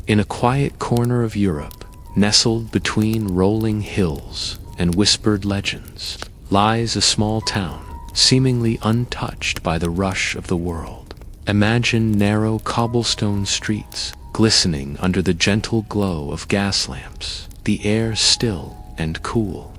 In a quiet corner of Europe, nestled between rolling hills and whispered legends, lies a small town, seemingly untouched by the rush of the world. Imagine narrow cobblestone streets, glistening under the gentle glow of gas lamps, the air still and cool.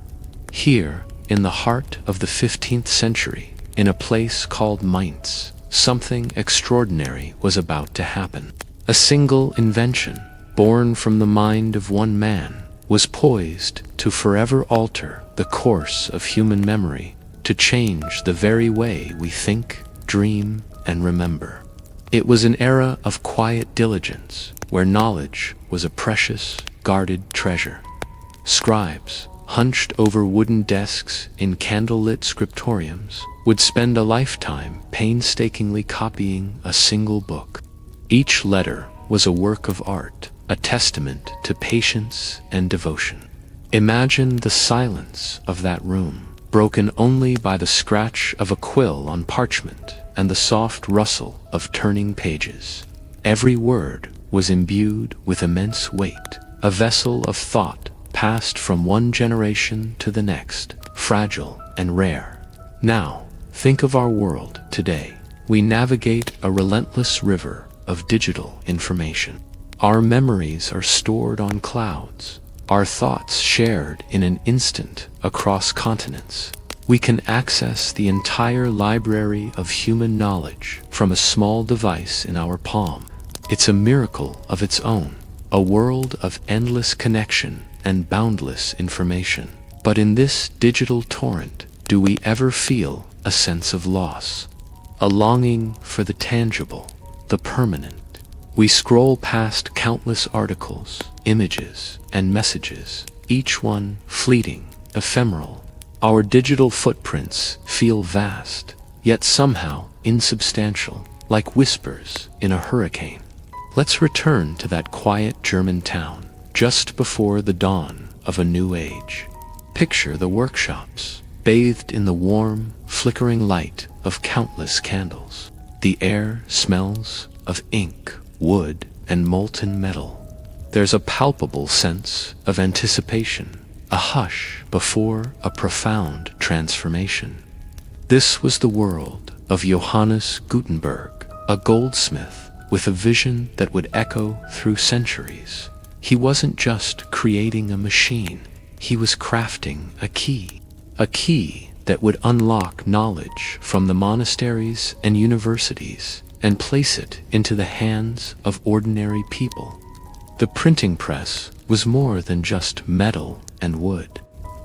Here, in the heart of the 15th century, in a place called Mainz, something extraordinary was about to happen. A single invention, born from the mind of one man, was poised to forever alter the course of human memory, to change the very way we think, dream, and remember. It was an era of quiet diligence, where knowledge was a precious, guarded treasure. Scribes, hunched over wooden desks in candlelit scriptoriums, would spend a lifetime painstakingly copying a single book. Each letter was a work of art, a testament to patience and devotion. Imagine the silence of that room, broken only by the scratch of a quill on parchment and the soft rustle of turning pages. Every word was imbued with immense weight, a vessel of thought passed from one generation to the next, fragile and rare. Now, think of our world today. We navigate a relentless river of digital information. Our memories are stored on clouds, our thoughts shared in an instant across continents. We can access the entire library of human knowledge from a small device in our palm. It's a miracle of its own, a world of endless connection and boundless information. But in this digital torrent, do we ever feel a sense of loss? A longing for the tangible, the permanent? We scroll past countless articles, images, and messages, each one fleeting, ephemeral. Our digital footprints feel vast, yet somehow insubstantial, like whispers in a hurricane. Let's return to that quiet German town, just before the dawn of a new age. Picture the workshops, bathed in the warm, flickering light of countless candles. The air smells of ink, wood, and molten metal. There's a palpable sense of anticipation, a hush before a profound transformation. This was the world of Johannes Gutenberg, a goldsmith with a vision that would echo through centuries. He wasn't just creating a machine, he was crafting a key that would unlock knowledge from the monasteries and universities and place it into the hands of ordinary people. The printing press was more than just metal and wood.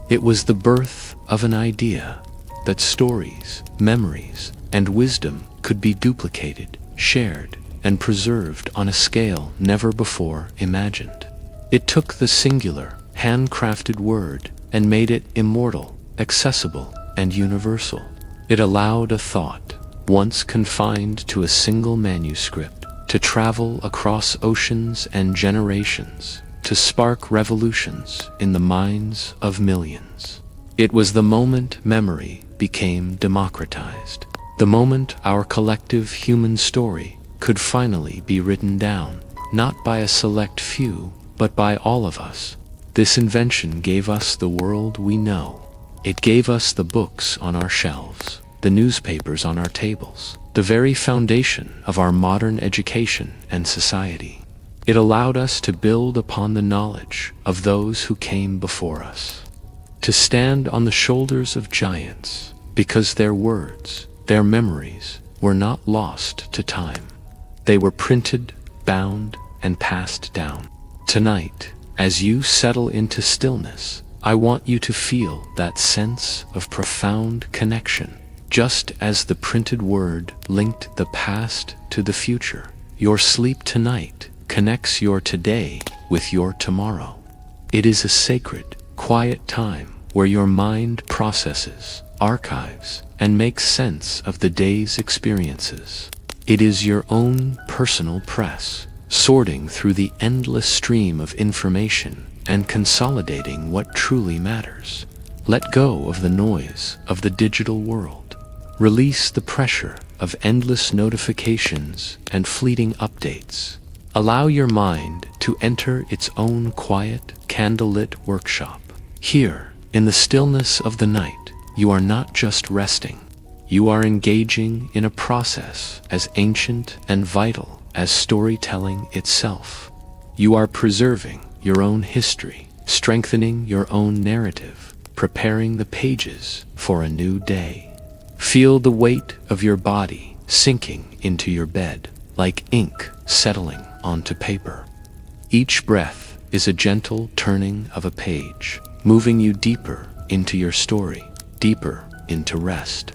It was the birth of an idea that stories, memories, and wisdom could be duplicated, shared, and preserved on a scale never before imagined. It took the singular, handcrafted word and made it immortal, accessible, and universal. It allowed a thought, once confined to a single manuscript, to travel across oceans and generations, to spark revolutions in the minds of millions. It was the moment memory became democratized, the moment our collective human story could finally be written down, not by a select few, but by all of us. This invention gave us the world we know. It gave us the books on our shelves, the newspapers on our tables, the very foundation of our modern education and society. It allowed us to build upon the knowledge of those who came before us, to stand on the shoulders of giants, because their words, their memories, were not lost to time. They were printed, bound, and passed down. Tonight, as you settle into stillness, I want you to feel that sense of profound connection. Just as the printed word linked the past to the future, your sleep tonight connects your today with your tomorrow. It is a sacred, quiet time where your mind processes, archives, and makes sense of the day's experiences. It is your own personal press, sorting through the endless stream of information and consolidating what truly matters. Let go of the noise of the digital world. Release the pressure of endless notifications and fleeting updates. Allow your mind to enter its own quiet, candlelit workshop. Here, in the stillness of the night, you are not just resting. You are engaging in a process as ancient and vital as storytelling itself. You are preserving your own history, strengthening your own narrative, preparing the pages for a new day. Feel the weight of your body sinking into your bed, like ink settling onto paper. Each breath is a gentle turning of a page, moving you deeper into your story, deeper into rest.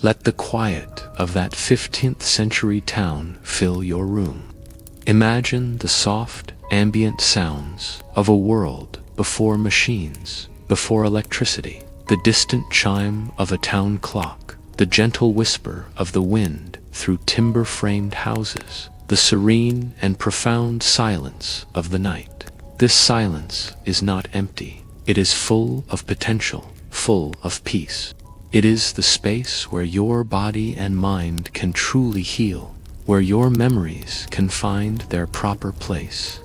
Let the quiet of that 15th century town fill your room. Imagine the soft, ambient sounds of a world before machines, before electricity, the distant chime of a town clock, the gentle whisper of the wind through timber-framed houses, the serene and profound silence of the night. This silence is not empty. It is full of potential, full of peace. It is the space where your body and mind can truly heal, where your memories can find their proper place.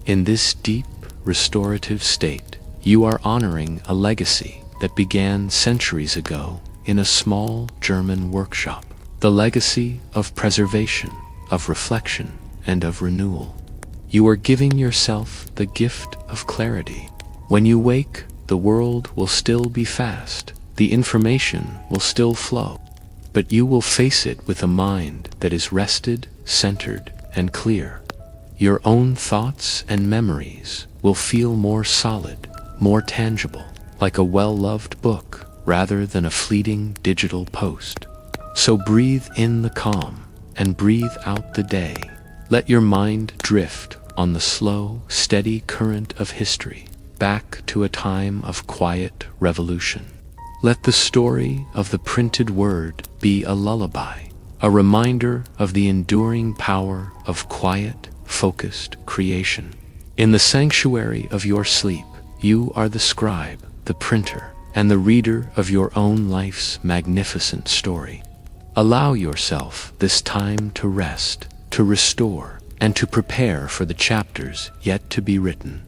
In this deep, restorative state, you are honoring a legacy that began centuries ago in a small German workshop. The legacy of preservation, of reflection, and of renewal. You are giving yourself the gift of clarity. When you wake, the world will still be fast. The information will still flow, but you will face it with a mind that is rested, centered, and clear. Your own thoughts and memories will feel more solid, more tangible, like a well-loved book rather than a fleeting digital post. So breathe in the calm and breathe out the day. Let your mind drift on the slow, steady current of history, back to a time of quiet revolution. Let the story of the printed word be a lullaby, a reminder of the enduring power of quiet, focused creation. In the sanctuary of your sleep, you are the scribe, the printer, and the reader of your own life's magnificent story. Allow yourself this time to rest, to restore, and to prepare for the chapters yet to be written.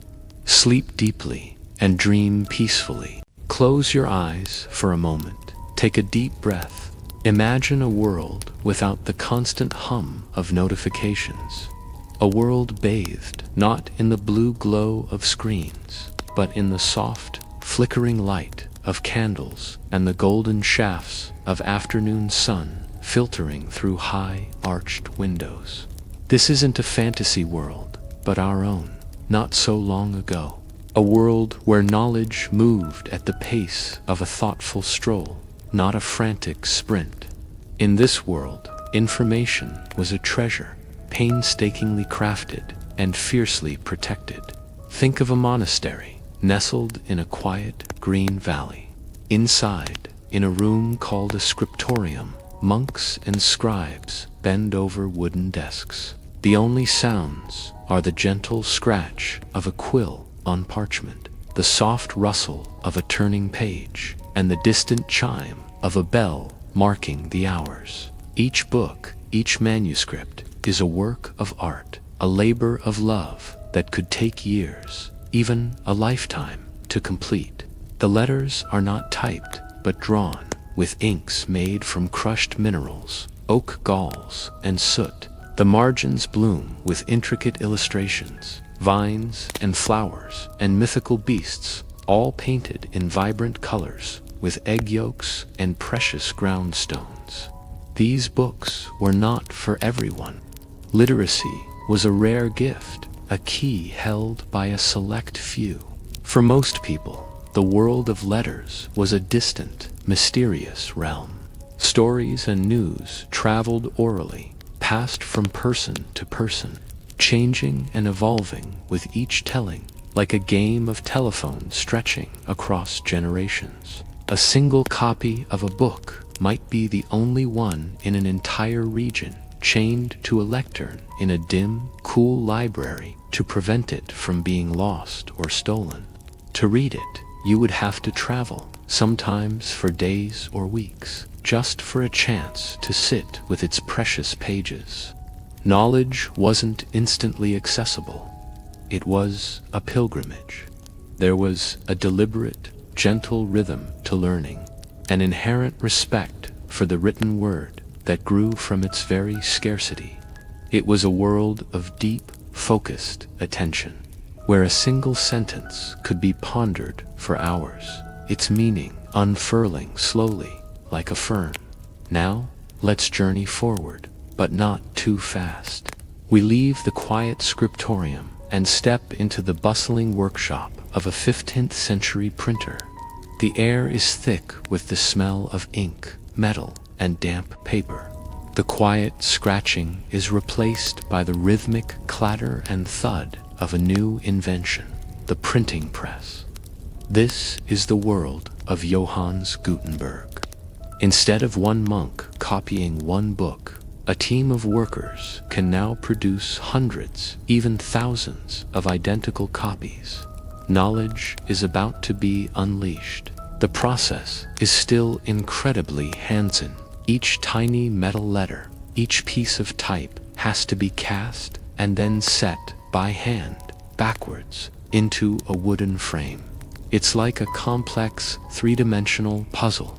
Sleep deeply and dream peacefully. Close your eyes for a moment. Take a deep breath. Imagine a world without the constant hum of notifications. A world bathed not in the blue glow of screens, but in the soft, flickering light of candles and the golden shafts of afternoon sun filtering through high, arched windows. This isn't a fantasy world, but our own, not so long ago. A world where knowledge moved at the pace of a thoughtful stroll, not a frantic sprint. In this world, information was a treasure, painstakingly crafted and fiercely protected. Think of a monastery, nestled in a quiet, green valley. Inside, in a room called a scriptorium, monks and scribes bend over wooden desks. The only sounds are the gentle scratch of a quill on parchment, the soft rustle of a turning page, and the distant chime of a bell marking the hours. Each book, each manuscript, is a work of art, a labor of love that could take years, even a lifetime, to complete. The letters are not typed, but drawn, with inks made from crushed minerals, oak galls, and soot. The margins bloom with intricate illustrations, vines and flowers and mythical beasts, all painted in vibrant colors with egg yolks and precious ground stones. These books were not for everyone. Literacy was a rare gift, a key held by a select few. For most people, the world of letters was a distant, mysterious realm. Stories and news traveled orally, passed from person to person, changing and evolving with each telling, like a game of telephone stretching across generations. A single copy of a book might be the only one in an entire region, chained to a lectern in a dim, cool library to prevent it from being lost or stolen. To read it, you would have to travel, sometimes for days or weeks, just for a chance to sit with its precious pages. Knowledge wasn't instantly accessible. it was a pilgrimage. There was a deliberate, gentle rhythm to learning, an inherent respect for the written word that grew from its very scarcity. It was a world of deep, focused attention, where a single sentence could be pondered for hours, its meaning unfurling slowly like a fern. Now, let's journey forward, but not too fast. We leave the quiet scriptorium and step into the bustling workshop of a 15th century printer. The air is thick with the smell of ink, metal, and damp paper. The quiet scratching is replaced by the rhythmic clatter and thud of a new invention, the printing press. This is the world of Johannes Gutenberg. Instead of one monk copying one book, a team of workers can now produce hundreds, even thousands, of identical copies. Knowledge is about to be unleashed. The process is still incredibly hands-on. Each tiny metal letter, each piece of type has to be cast and then set by hand, backwards, into a wooden frame. It's like a complex, three-dimensional puzzle.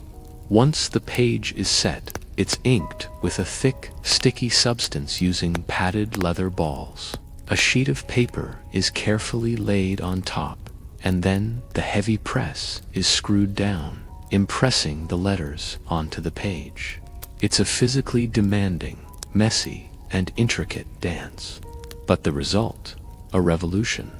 Once the page is set, it's inked with a thick, sticky substance using padded leather balls. A sheet of paper is carefully laid on top, and then the heavy press is screwed down, impressing the letters onto the page. It's a physically demanding, messy, and intricate dance. But the result? A revolution.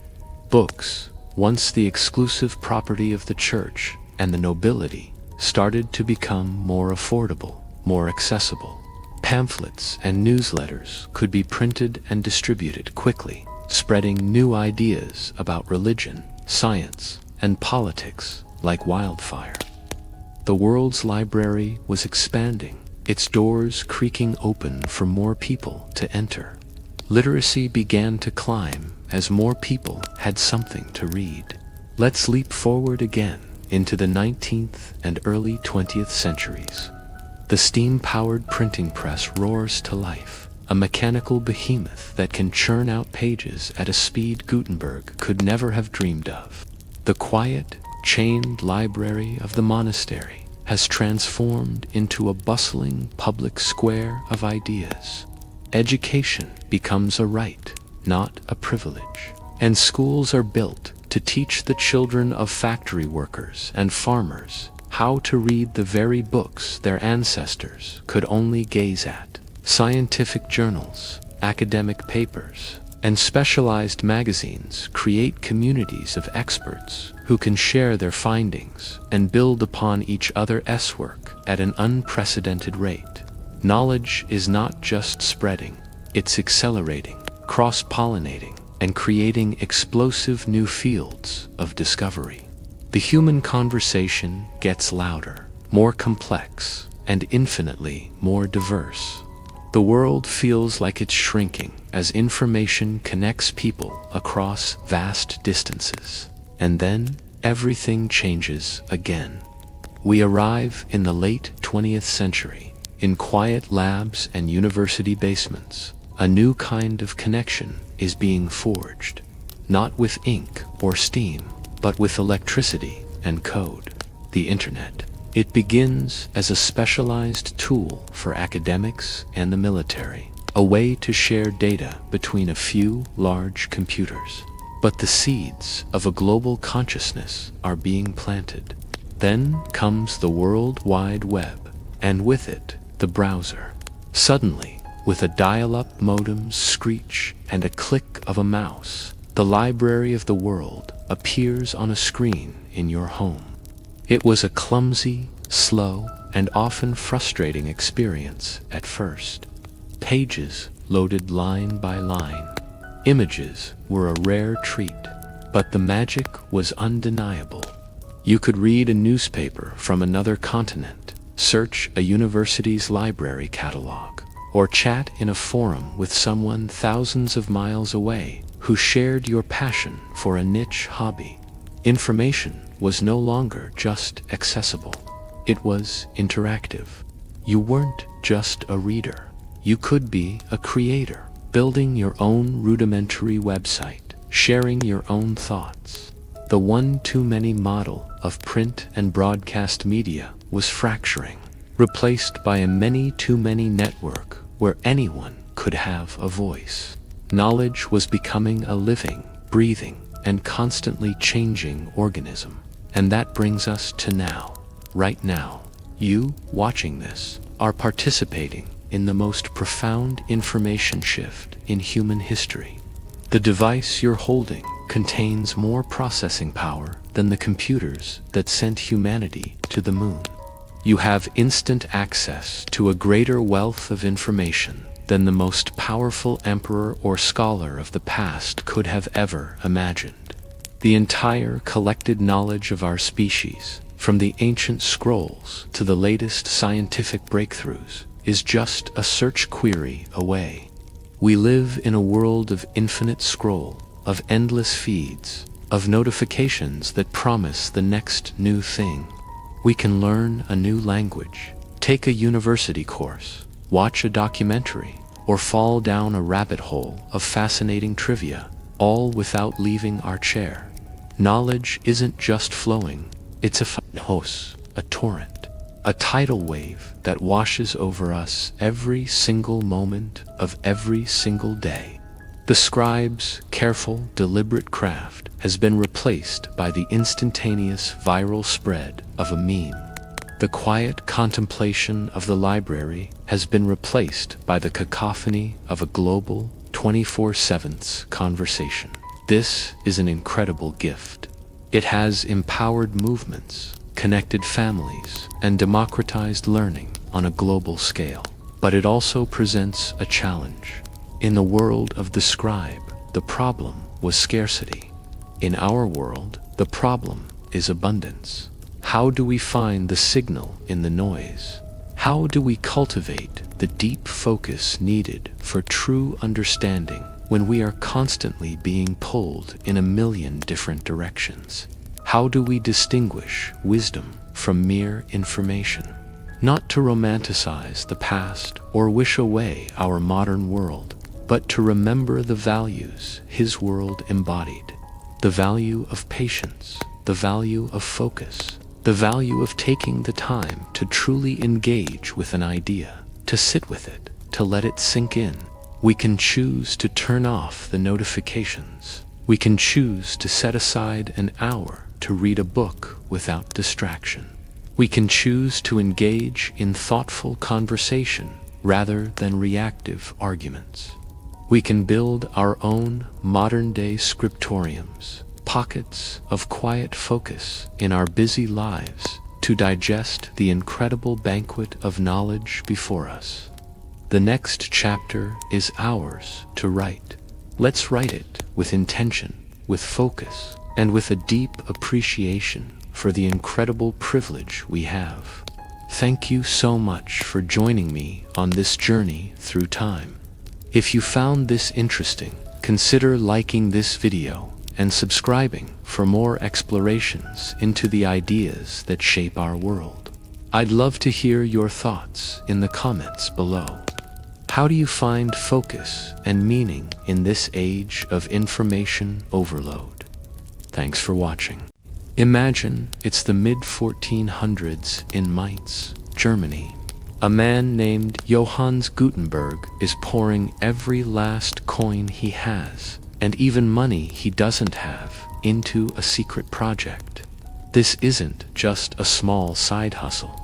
Books, once the exclusive property of the church and the nobility, started to become more affordable, more accessible. Pamphlets and newsletters could be printed and distributed quickly, spreading new ideas about religion, science, and politics like wildfire. The world's library was expanding, its doors creaking open for more people to enter. Literacy began to climb as more people had something to read. Let's leap forward again into the 19th and early 20th centuries. The steam-powered printing press roars to life, a mechanical behemoth that can churn out pages at a speed Gutenberg could never have dreamed of. The quiet, chained library of the monastery has transformed into a bustling public square of ideas. Education becomes a right, not a privilege, and schools are built to teach the children of factory workers and farmers how to read the very books their ancestors could only gaze at. Scientific journals, academic papers, and specialized magazines create communities of experts who can share their findings and build upon each other's work at an unprecedented rate. Knowledge is not just spreading, it's accelerating, cross-pollinating, and creating explosive new fields of discovery. The human conversation gets louder, more complex, and infinitely more diverse. The world feels like it's shrinking as information connects people across vast distances. And then, everything changes again. We arrive in the late 20th century. In quiet labs and university basements, a new kind of connection is being forged. Not with ink or steam, but with electricity and code. The internet. It begins as a specialized tool for academics and the military, a way to share data between a few large computers. But the seeds of a global consciousness are being planted. Then comes the World Wide Web, and with it, the browser. Suddenly, with a dial-up modem's screech and a click of a mouse, the library of the world appears on a screen in your home. It was a clumsy, slow, and often frustrating experience at first. Pages loaded line by line. Images were a rare treat, but the magic was undeniable. You could read a newspaper from another continent, search a university's library catalog, or chat in a forum with someone thousands of miles away who shared your passion for a niche hobby. Information was no longer just accessible. It was interactive. You weren't just a reader. You could be a creator, building your own rudimentary website, sharing your own thoughts. The one-too-many model of print and broadcast media was fracturing, replaced by a many-too-many network where anyone could have a voice. Knowledge was becoming a living, breathing, and constantly changing organism. And that brings us to now. Right now, you, watching this, are participating in the most profound information shift in human history. The device you're holding contains more processing power than the computers that sent humanity to the moon. You have instant access to a greater wealth of information than the most powerful emperor or scholar of the past could have ever imagined. The entire collected knowledge of our species, from the ancient scrolls to the latest scientific breakthroughs, is just a search query away. We live in a world of infinite scroll, of endless feeds, of notifications that promise the next new thing. We can learn a new language, take a university course, watch a documentary, or fall down a rabbit hole of fascinating trivia, all without leaving our chair. Knowledge isn't just flowing, it's a torrent, a tidal wave that washes over us every single moment of every single day. The scribe's careful, deliberate craft has been replaced by the instantaneous viral spread of a meme. The quiet contemplation of the library has been replaced by the cacophony of a global 24/7 conversation. This is an incredible gift. It has empowered movements, connected families, and democratized learning on a global scale. But it also presents a challenge. In the world of the scribe, the problem was scarcity. In our world, the problem is abundance. How do we find the signal in the noise? How do we cultivate the deep focus needed for true understanding when we are constantly being pulled in a million different directions? How do we distinguish wisdom from mere information? Not to romanticize the past or wish away our modern world, but to remember the values his world embodied. The value of patience, the value of focus, the value of taking the time to truly engage with an idea, to sit with it, to let it sink in. We can choose to turn off the notifications. We can choose to set aside an hour to read a book without distraction. We can choose to engage in thoughtful conversation rather than reactive arguments. We can build our own modern-day scriptoriums, pockets of quiet focus in our busy lives to digest the incredible banquet of knowledge before us. The next chapter is ours to write. Let's write it with intention, with focus, and with a deep appreciation for the incredible privilege we have. Thank you so much for joining me on this journey through time. If you found this interesting, consider liking this video and subscribing for more explorations into the ideas that shape our world. I'd love to hear your thoughts in the comments below. How do you find focus and meaning in this age of information overload? Thanks for watching. Imagine it's the mid-1400s in Mainz, Germany. A man named Johannes Gutenberg is pouring every last coin he has, and even money he doesn't have, into a secret project. This isn't just a small side hustle.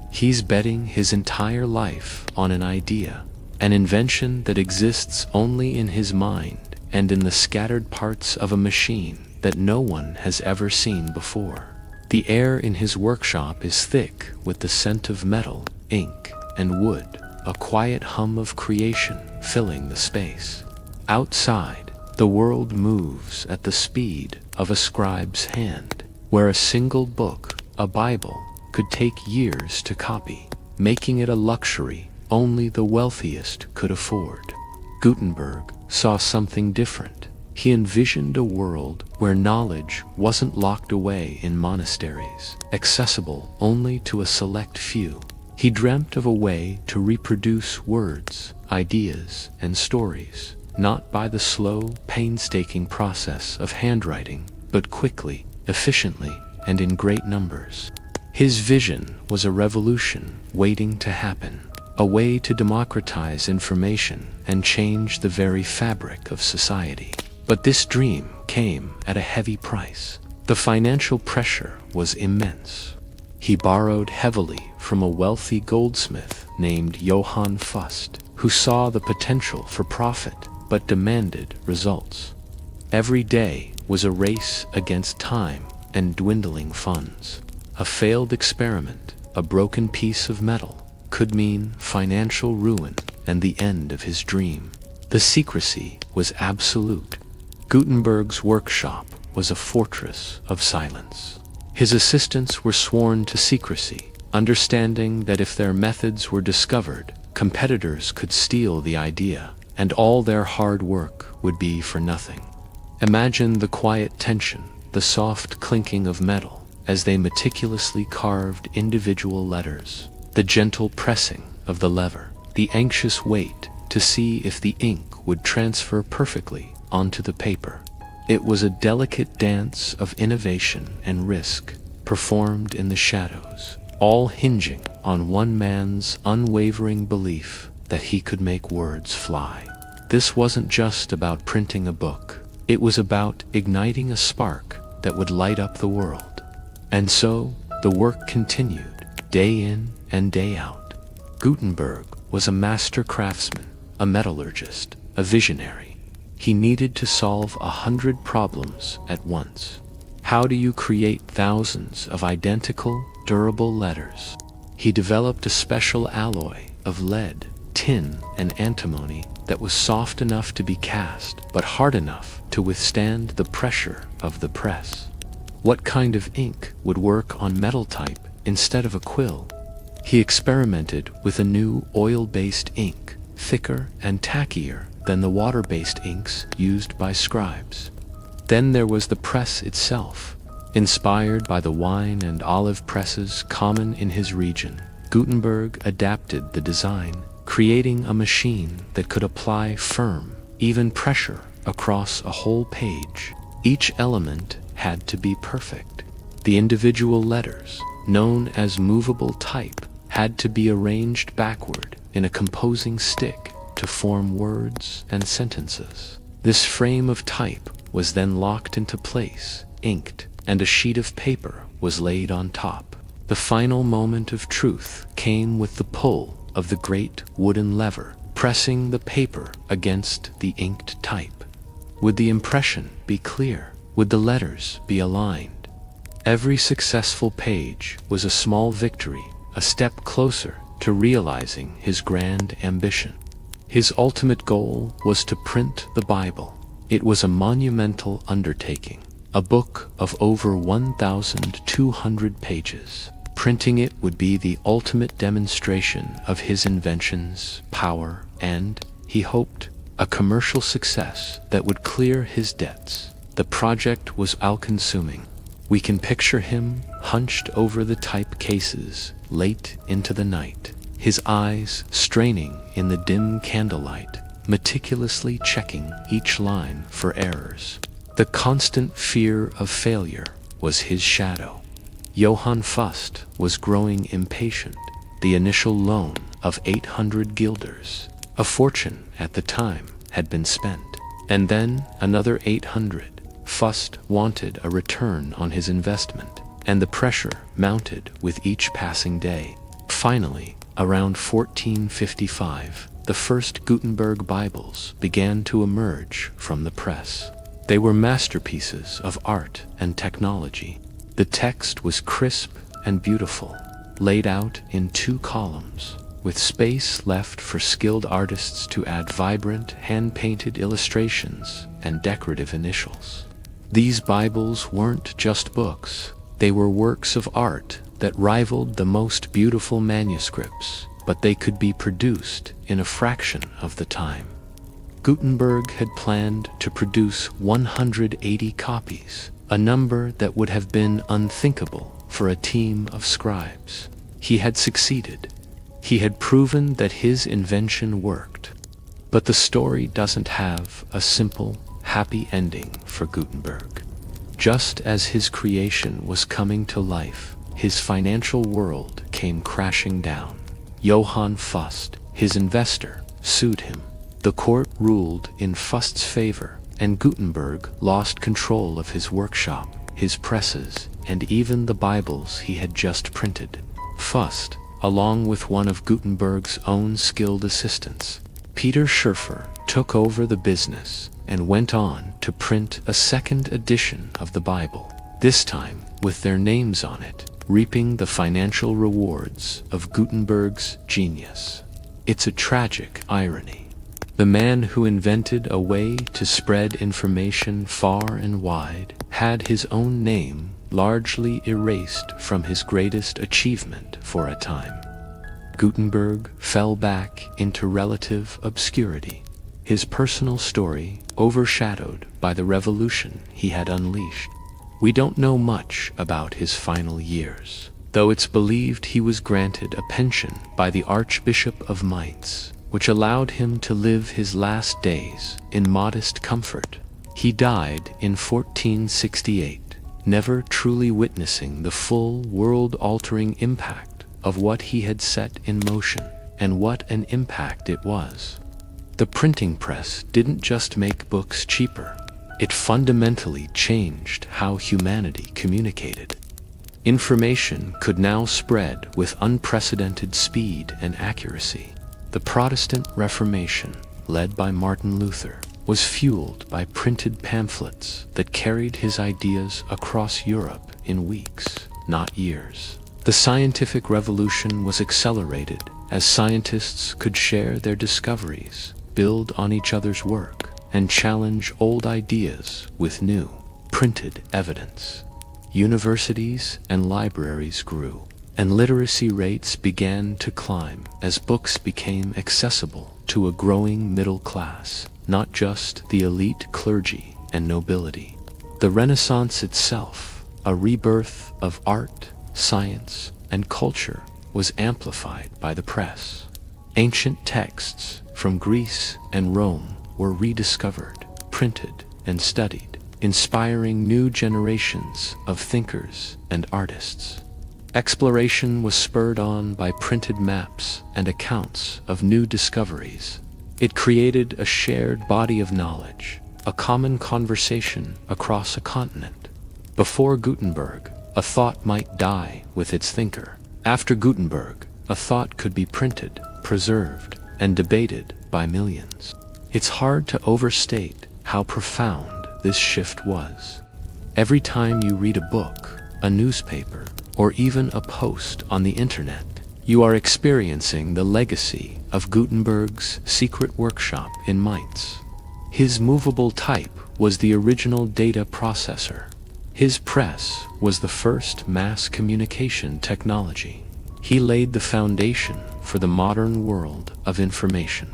He's betting his entire life on an idea, an invention that exists only in his mind and in the scattered parts of a machine that no one has ever seen before. The air in his workshop is thick with the scent of metal, ink, and wood, a quiet hum of creation filling the space. Outside, the world moves at the speed of a scribe's hand, where a single book, a Bible, could take years to copy, making it a luxury only the wealthiest could afford. Gutenberg saw something different. He envisioned a world where knowledge wasn't locked away in monasteries, accessible only to a select few. He dreamt of a way to reproduce words, ideas, and stories, not by the slow, painstaking process of handwriting, but quickly, efficiently, and in great numbers. His vision was a revolution waiting to happen, a way to democratize information and change the very fabric of society. But this dream came at a heavy price. The financial pressure was immense. He borrowed heavily from a wealthy goldsmith named Johann Fust, who saw the potential for profit but demanded results. Every day was a race against time and dwindling funds. A failed experiment, a broken piece of metal, could mean financial ruin and the end of his dream. The secrecy was absolute. Gutenberg's workshop was a fortress of silence. His assistants were sworn to secrecy, understanding that if their methods were discovered, competitors could steal the idea, and all their hard work would be for nothing. Imagine the quiet tension, the soft clinking of metal, as they meticulously carved individual letters, the gentle pressing of the lever, the anxious wait to see if the ink would transfer perfectly onto the paper. It was a delicate dance of innovation and risk, performed in the shadows, all hinging on one man's unwavering belief that he could make words fly. This wasn't just about printing a book. It was about igniting a spark that would light up the world. And so, the work continued, day in and day out. Gutenberg was a master craftsman, a metallurgist, a visionary. He needed to solve 100 problems at once. How do you create thousands of identical, durable letters? He developed a special alloy of lead, tin, and antimony that was soft enough to be cast, but hard enough to withstand the pressure of the press. What kind of ink would work on metal type instead of a quill? He experimented with a new oil-based ink, thicker and tackier than the water-based inks used by scribes. Then there was the press itself. Inspired by the wine and olive presses common in his region, Gutenberg adapted the design, creating a machine that could apply firm, even pressure across a whole page. Each element had to be perfect. The individual letters, known as movable type, had to be arranged backward in a composing stick to form words and sentences. This frame of type was then locked into place, inked, and a sheet of paper was laid on top. The final moment of truth came with the pull of the great wooden lever, pressing the paper against the inked type. Would the impression be clear? Would the letters be aligned? Every successful page was a small victory, a step closer to realizing his grand ambition. His ultimate goal was to print the Bible. It was a monumental undertaking, a book of over 1,200 pages. Printing it would be the ultimate demonstration of his invention's power and, he hoped, a commercial success that would clear his debts. The project was all-consuming. We can picture him hunched over the type cases late into the night, his eyes straining in the dim candlelight, meticulously checking each line for errors. The constant fear of failure was his shadow. Johann Fust was growing impatient. The initial loan of 800 guilders, a fortune at the time, had been spent. And then another 800. Fust wanted a return on his investment, and the pressure mounted with each passing day. Finally, around 1455, the first Gutenberg Bibles began to emerge from the press. They were masterpieces of art and technology. The text was crisp and beautiful, laid out in 2 columns, with space left for skilled artists to add vibrant, hand-painted illustrations and decorative initials. These Bibles weren't just books. They were works of art that rivaled the most beautiful manuscripts, but they could be produced in a fraction of the time. Gutenberg had planned to produce 180 copies, a number that would have been unthinkable for a team of scribes. He had succeeded. He had proven that his invention worked. But the story doesn't have a simple, happy ending for Gutenberg. Just as his creation was coming to life, his financial world came crashing down. Johann Fust, his investor, sued him. The court ruled in Fust's favor, and Gutenberg lost control of his workshop, his presses, and even the Bibles he had just printed. Fust, along with one of Gutenberg's own skilled assistants, Peter Schurfer, took over the business and went on to print a second edition of the Bible, this time with their names on it, reaping the financial rewards of Gutenberg's genius. It's a tragic irony. The man who invented a way to spread information far and wide had his own name largely erased from his greatest achievement for a time. Gutenberg fell back into relative obscurity, his personal story overshadowed by the revolution he had unleashed. We don't know much about his final years, though it's believed he was granted a pension by the Archbishop of Mainz, which allowed him to live his last days in modest comfort. He died in 1468, never truly witnessing the full world-altering impact of what he had set in motion, and what an impact it was. The printing press didn't just make books cheaper, it fundamentally changed how humanity communicated. Information could now spread with unprecedented speed and accuracy. The Protestant Reformation, led by Martin Luther, was fueled by printed pamphlets that carried his ideas across Europe in weeks, not years. The scientific revolution was accelerated as scientists could share their discoveries, build on each other's work, and challenge old ideas with new, printed evidence. Universities and libraries grew, and literacy rates began to climb as books became accessible to a growing middle class, not just the elite clergy and nobility. The Renaissance itself, a rebirth of art, science, and culture, was amplified by the press. Ancient texts from Greece and Rome were rediscovered, printed, and studied, inspiring new generations of thinkers and artists. Exploration was spurred on by printed maps and accounts of new discoveries. It created a shared body of knowledge, a common conversation across a continent. Before Gutenberg, a thought might die with its thinker. After Gutenberg, a thought could be printed, preserved, and debated by millions. It's hard to overstate how profound this shift was. Every time you read a book, a newspaper, or even a post on the internet, you are experiencing the legacy of Gutenberg's secret workshop in Mainz. His movable type was the original data processor. His press was the first mass communication technology. He laid the foundation for the modern world of information.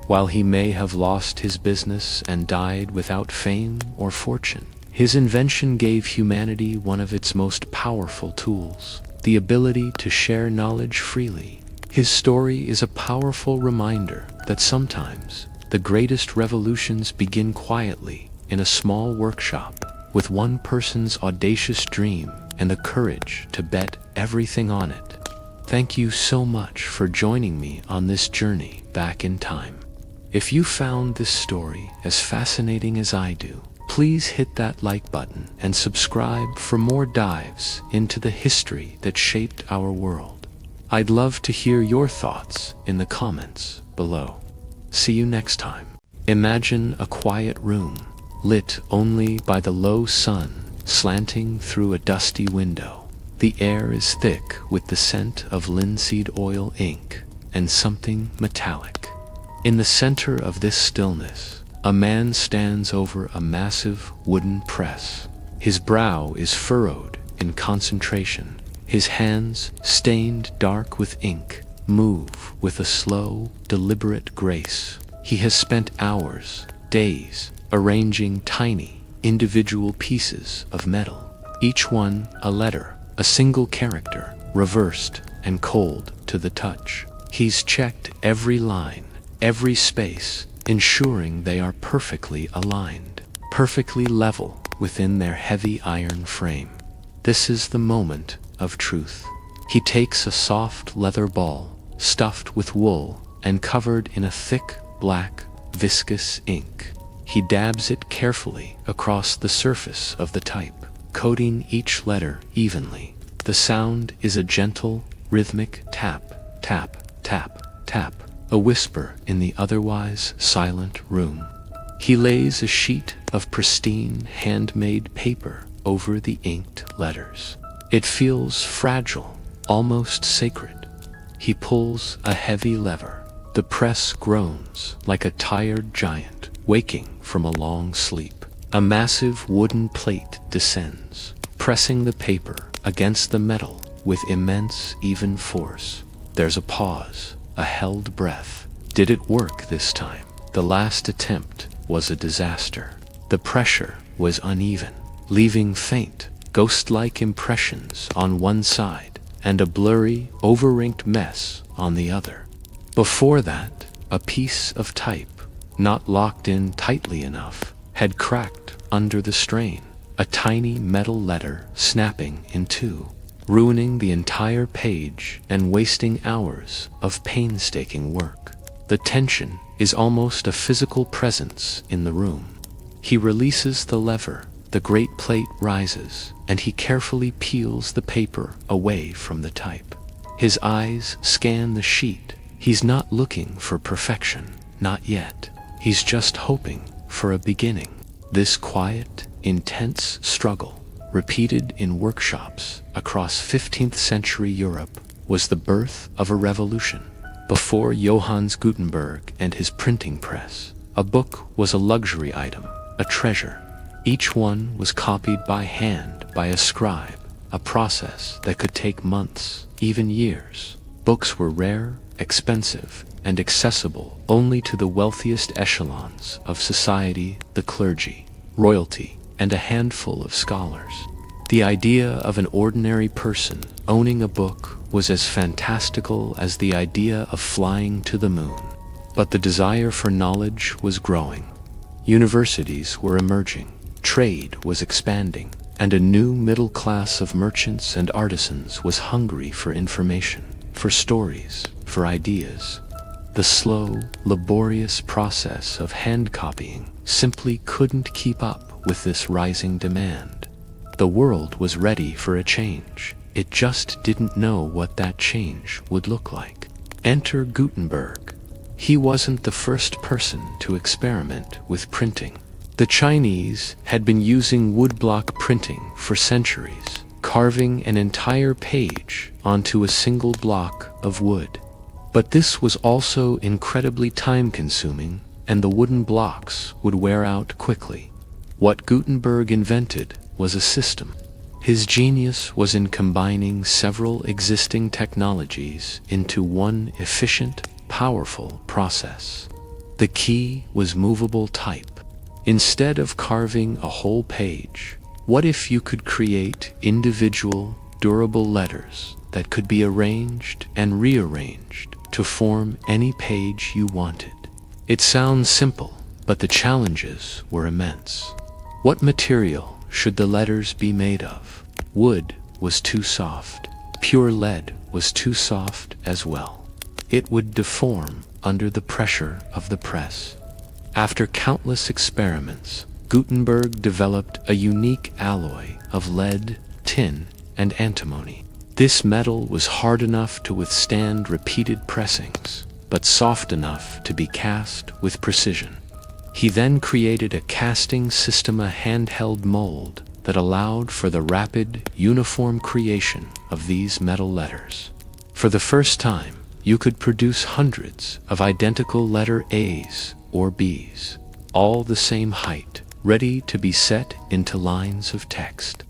While he may have lost his business and died without fame or fortune, his invention gave humanity one of its most powerful tools, the ability to share knowledge freely. His story is a powerful reminder that sometimes the greatest revolutions begin quietly in a small workshop, with one person's audacious dream and the courage to bet everything on it. Thank you so much for joining me on this journey back in time. If you found this story as fascinating as I do, please hit that like button and subscribe for more dives into the history that shaped our world. I'd love to hear your thoughts in the comments below. See you next time. Imagine a quiet room, lit only by the low sun slanting through a dusty window. The air is thick with the scent of linseed oil ink and something metallic. In the center of this stillness, a man stands over a massive wooden press. His brow is furrowed in concentration. His hands, stained dark with ink, move with a slow, deliberate grace. He has spent hours, days, arranging tiny, individual pieces of metal, each one a letter, a single character, reversed and cold to the touch. He's checked every line, every space, ensuring they are perfectly aligned, perfectly level within their heavy iron frame. This is the moment of truth. He takes a soft leather ball, stuffed with wool and covered in a thick, black, viscous ink. He dabs it carefully across the surface of the type, coating each letter evenly. The sound is a gentle, rhythmic tap, tap, tap, tap, a whisper in the otherwise silent room. He lays a sheet of pristine, handmade paper over the inked letters. It feels fragile, almost sacred. He pulls a heavy lever. The press groans like a tired giant waking from a long sleep. A massive wooden plate descends, pressing the paper against the metal with immense, even force. There's a pause, a held breath. Did it work this time? The last attempt was a disaster. The pressure was uneven, leaving faint, ghost-like impressions on one side and a blurry, over-inked mess on the other. Before that, a piece of type, not locked in tightly enough, had cracked under the strain, a tiny metal letter snapping in two, ruining the entire page and wasting hours of painstaking work. The tension is almost a physical presence in the room. He releases the lever, the great plate rises, and he carefully peels the paper away from the type. His eyes scan the sheet. He's not looking for perfection, not yet. He's just hoping for a beginning. This quiet, intense struggle, repeated in workshops across 15th century Europe, was the birth of a revolution. Before Johannes Gutenberg and his printing press, a book was a luxury item, a treasure. Each one was copied by hand by a scribe, a process that could take months, even years. Books were rare, expensive, and accessible only to the wealthiest echelons of society, the clergy, royalty, and a handful of scholars. The idea of an ordinary person owning a book was as fantastical as the idea of flying to the moon. But the desire for knowledge was growing. Universities were emerging, trade was expanding, and a new middle class of merchants and artisans was hungry for information, for stories, for ideas. The slow, laborious process of hand copying simply couldn't keep up with this rising demand. The world was ready for a change. It just didn't know what that change would look like. Enter Gutenberg. He wasn't the first person to experiment with printing. The Chinese had been using woodblock printing for centuries, carving an entire page onto a single block of wood. But this was also incredibly time-consuming, and the wooden blocks would wear out quickly. What Gutenberg invented was a system. His genius was in combining several existing technologies into one efficient, powerful process. The key was movable type. Instead of carving a whole page, what if you could create individual, durable letters that could be arranged and rearranged to form any page you wanted? It sounds simple, but the challenges were immense. What material should the letters be made of? Wood was too soft. Pure lead was too soft as well. It would deform under the pressure of the press. After countless experiments, Gutenberg developed a unique alloy of lead, tin, and antimony. This metal was hard enough to withstand repeated pressings, but soft enough to be cast with precision. He then created a casting system, a handheld mold that allowed for the rapid, uniform creation of these metal letters. For the first time, you could produce hundreds of identical letter A's or B's, all the same height, ready to be set into lines of text.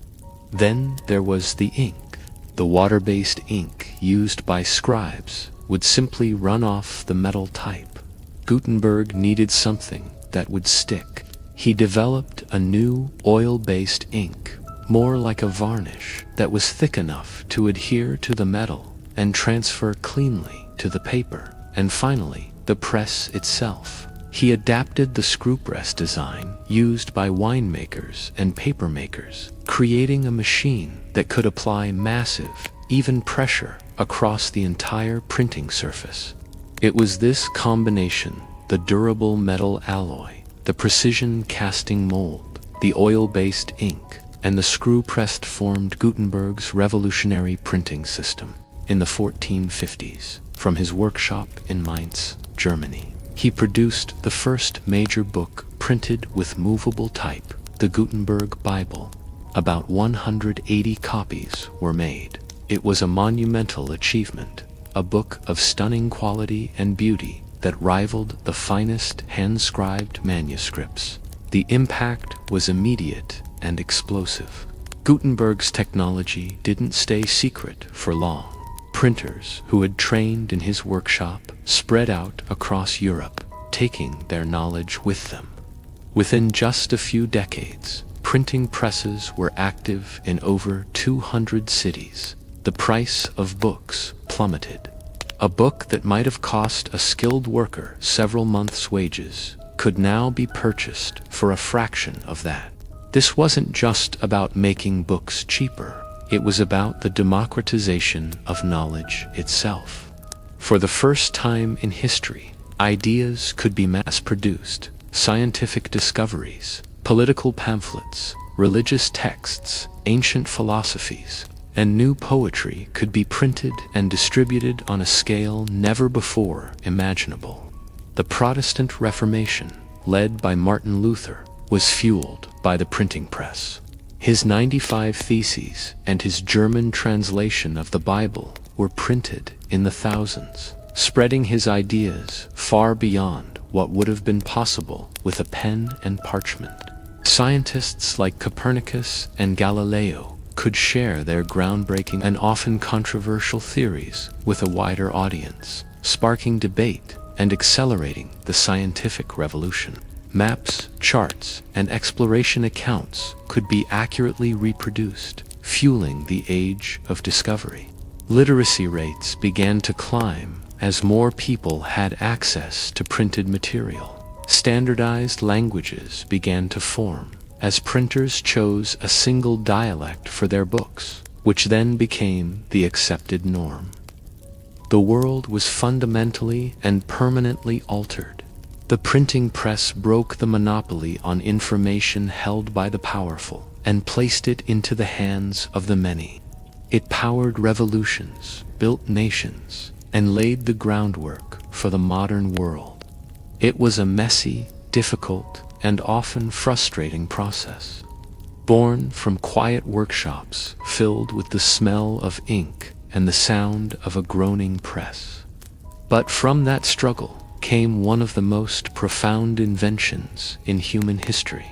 Then there was the ink. The water-based ink used by scribes would simply run off the metal type. Gutenberg needed something that would stick. He developed a new oil-based ink, more like a varnish, that was thick enough to adhere to the metal and transfer cleanly to the paper. And finally, the press itself. He adapted the screw press design used by winemakers and papermakers, creating a machine that could apply massive, even pressure across the entire printing surface. It was this combination, the durable metal alloy, the precision casting mold, the oil-based ink, and the screw-pressed formed Gutenberg's revolutionary printing system. In the 1450s, from his workshop in Mainz, Germany, he produced the first major book printed with movable type, the Gutenberg Bible. About 180 copies were made. It was a monumental achievement, a book of stunning quality and beauty that rivaled the finest hand-scribed manuscripts. The impact was immediate and explosive. Gutenberg's technology didn't stay secret for long. Printers who had trained in his workshop spread out across Europe, taking their knowledge with them. Within just a few decades, printing presses were active in over 200 cities. The price of books plummeted. A book that might have cost a skilled worker several months' wages could now be purchased for a fraction of that. This wasn't just about making books cheaper. It was about the democratization of knowledge itself. For the first time in history, ideas could be mass-produced. Scientific discoveries, political pamphlets, religious texts, ancient philosophies, and new poetry could be printed and distributed on a scale never before imaginable. The Protestant Reformation, led by Martin Luther, was fueled by the printing press. His 95 Theses and his German translation of the Bible were printed in the thousands, spreading his ideas far beyond what would have been possible with a pen and parchment. Scientists like Copernicus and Galileo could share their groundbreaking and often controversial theories with a wider audience, sparking debate and accelerating the scientific revolution. Maps, charts, and exploration accounts could be accurately reproduced, fueling the age of discovery. Literacy rates began to climb as more people had access to printed material. Standardized languages began to form as printers chose a single dialect for their books, which then became the accepted norm. The world was fundamentally and permanently altered. The printing press broke the monopoly on information held by the powerful and placed it into the hands of the many. It powered revolutions, built nations, and laid the groundwork for the modern world. It was a messy, difficult, and often frustrating process. Born from quiet workshops filled with the smell of ink and the sound of a groaning press. But from that struggle came one of the most profound inventions in human history.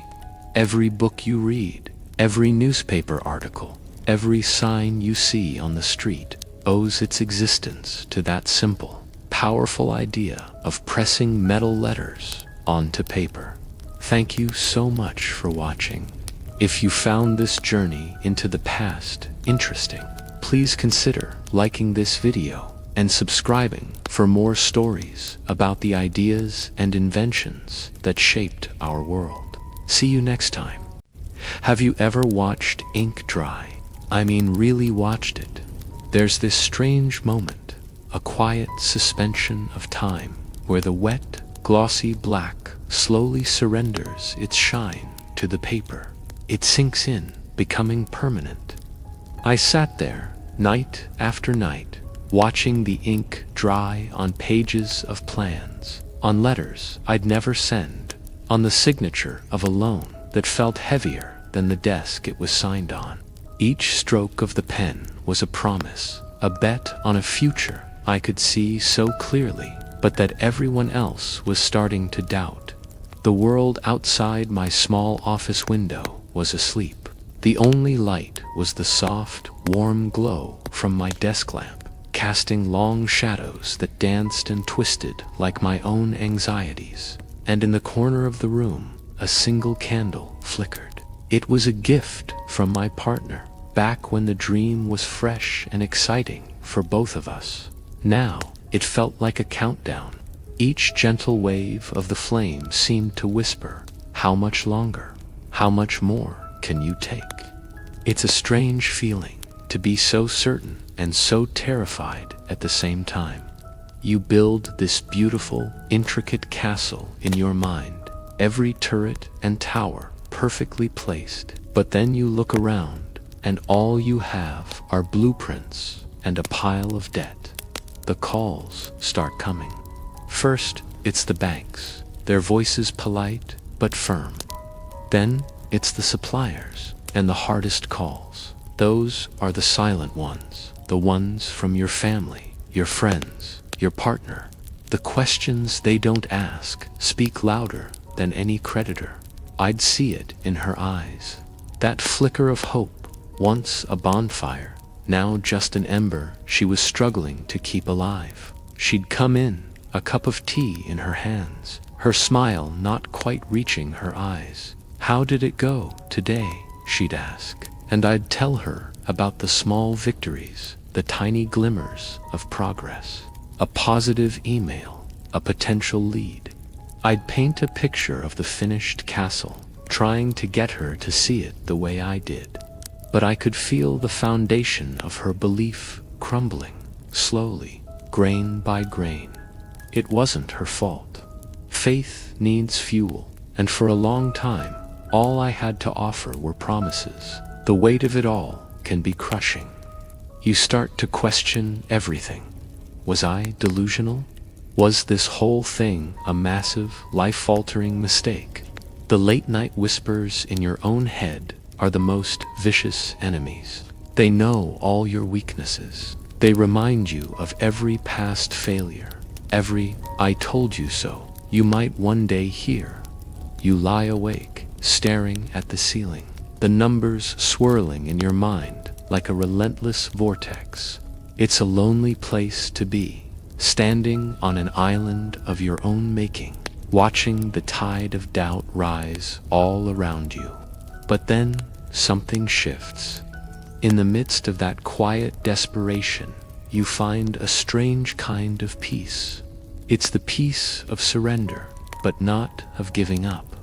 Every book you read, every newspaper article, every sign you see on the street owes its existence to that simple, powerful idea of pressing metal letters onto paper. Thank you so much for watching. If you found this journey into the past interesting, please consider liking this video and subscribing for more stories about the ideas and inventions that shaped our world. See you next time. Have you ever watched ink dry? I mean, really watched it. There's this strange moment, a quiet suspension of time, where the wet, glossy black slowly surrenders its shine to the paper. It sinks in, becoming permanent. I sat there, night after night, watching the ink dry on pages of plans, on letters I'd never send, on the signature of a loan that felt heavier than the desk it was signed on. Each stroke of the pen was a promise, a bet on a future I could see so clearly, but that everyone else was starting to doubt. The world outside my small office window was asleep. The only light was the soft, warm glow from my desk lamp, casting long shadows that danced and twisted like my own anxieties. And in the corner of the room, a single candle flickered. It was a gift from my partner, back when the dream was fresh and exciting for both of us. Now, it felt like a countdown. Each gentle wave of the flame seemed to whisper, "How much longer? How much more can you take?" It's a strange feeling to be so certain and so terrified at the same time. You build this beautiful, intricate castle in your mind, every turret and tower perfectly placed, but then you look around and all you have are blueprints and a pile of debt. The calls start coming. First, it's the banks, their voices polite but firm. Then, it's the suppliers and the hardest calls. Those are the silent ones, the ones from your family, your friends, your partner. The questions they don't ask speak louder than any creditor. I'd see it in her eyes. That flicker of hope, once a bonfire, now just an ember she was struggling to keep alive. She'd come in, a cup of tea in her hands, her smile not quite reaching her eyes. "How did it go today?" she'd ask. And I'd tell her about the small victories, the tiny glimmers of progress. A positive email, a potential lead. I'd paint a picture of the finished castle, trying to get her to see it the way I did. But I could feel the foundation of her belief crumbling, slowly, grain by grain. It wasn't her fault. Faith needs fuel, and for a long time, all I had to offer were promises. The weight of it all can be crushing. You start to question everything. Was I delusional? Was this whole thing a massive, life-altering mistake? The late-night whispers in your own head are the most vicious enemies. They know all your weaknesses. They remind you of every past failure, every "I told you so" you might one day hear. You lie awake, staring at the ceiling, the numbers swirling in your mind like a relentless vortex. It's a lonely place to be, standing on an island of your own making, watching the tide of doubt rise all around you. But then something shifts. In the midst of that quiet desperation, you find a strange kind of peace. It's the peace of surrender, but not of giving up.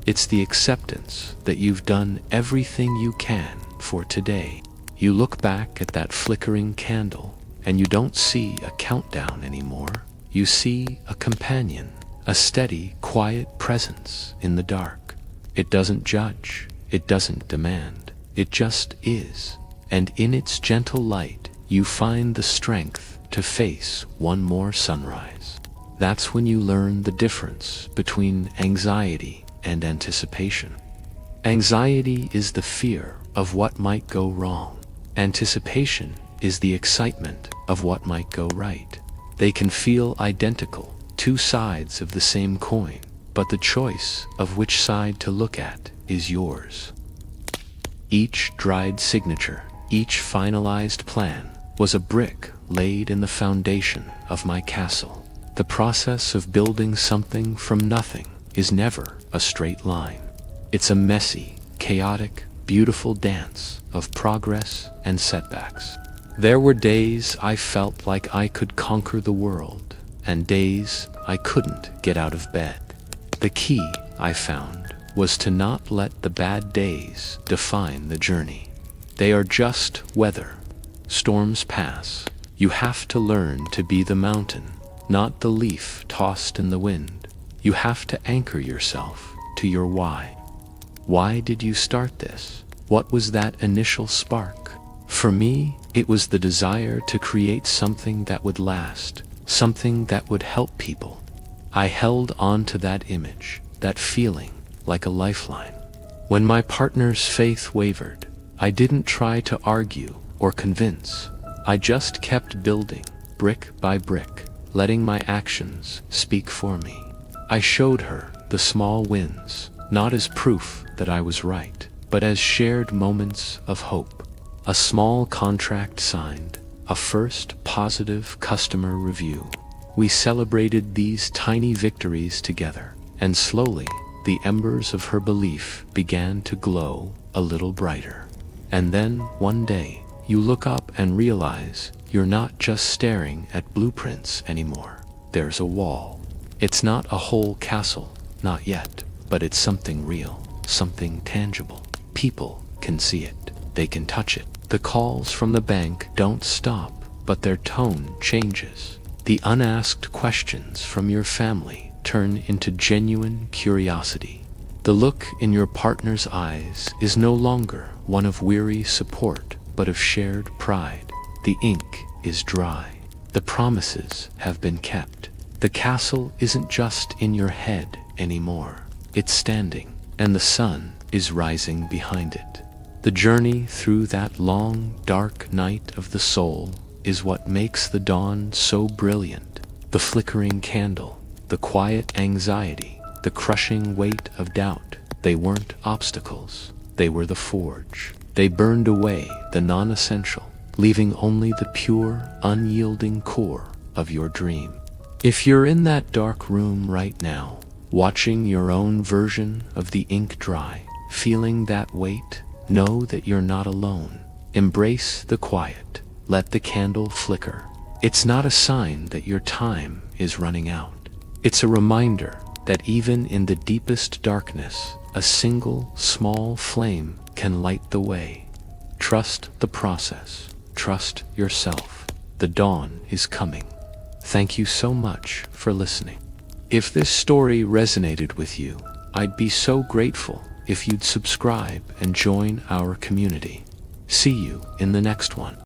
It's the acceptance that you've done everything you can for today. You look back at that flickering candle, and you don't see a countdown anymore. You see a companion, a steady, quiet presence in the dark. It doesn't judge, it doesn't demand, it just is. And in its gentle light, you find the strength to face one more sunrise. That's when you learn the difference between anxiety and anticipation. Anxiety is the fear of what might go wrong. Anticipation is the excitement of what might go right. They can feel identical, two sides of the same coin, but the choice of which side to look at is yours. Each dried signature, each finalized plan, was a brick laid in the foundation of my castle. The process of building something from nothing is never a straight line. It's a messy, chaotic, beautiful dance of progress and setbacks. There were days I felt like I could conquer the world, and days I couldn't get out of bed. The key, I found, was to not let the bad days define the journey. They are just weather. Storms pass. You have to learn to be the mountain, not the leaf tossed in the wind. You have to anchor yourself to your why. Why did you start this? What was that initial spark? For me, it was the desire to create something that would last, something that would help people. I held on to that image, that feeling, like a lifeline. When my partner's faith wavered, I didn't try to argue or convince. I just kept building, brick by brick, letting my actions speak for me. I showed her the small wins, not as proof that I was right, but as shared moments of hope. A small contract signed, a first positive customer review. We celebrated these tiny victories together, and slowly, the embers of her belief began to glow a little brighter. And then, one day, you look up and realize you're not just staring at blueprints anymore. There's a wall. It's not a whole castle, not yet, but it's something real, something tangible. People can see it, they can touch it. The calls from the bank don't stop, but their tone changes. The unasked questions from your family turn into genuine curiosity. The look in your partner's eyes is no longer one of weary support, but of shared pride. The ink is dry. The promises have been kept. The castle isn't just in your head anymore. It's standing, and the sun is rising behind it. The journey through that long, dark night of the soul is what makes the dawn so brilliant. The flickering candle, the quiet anxiety, the crushing weight of doubt, they weren't obstacles. They were the forge. They burned away the non-essential, leaving only the pure, unyielding core of your dream. If you're in that dark room right now, watching your own version of the ink dry, feeling that weight, know that you're not alone. Embrace the quiet. Let the candle flicker. It's not a sign that your time is running out. It's a reminder that even in the deepest darkness, a single small flame can light the way. Trust the process. Trust yourself. The dawn is coming. Thank you so much for listening. If this story resonated with you, I'd be so grateful if you'd subscribe and join our community. See you in the next one.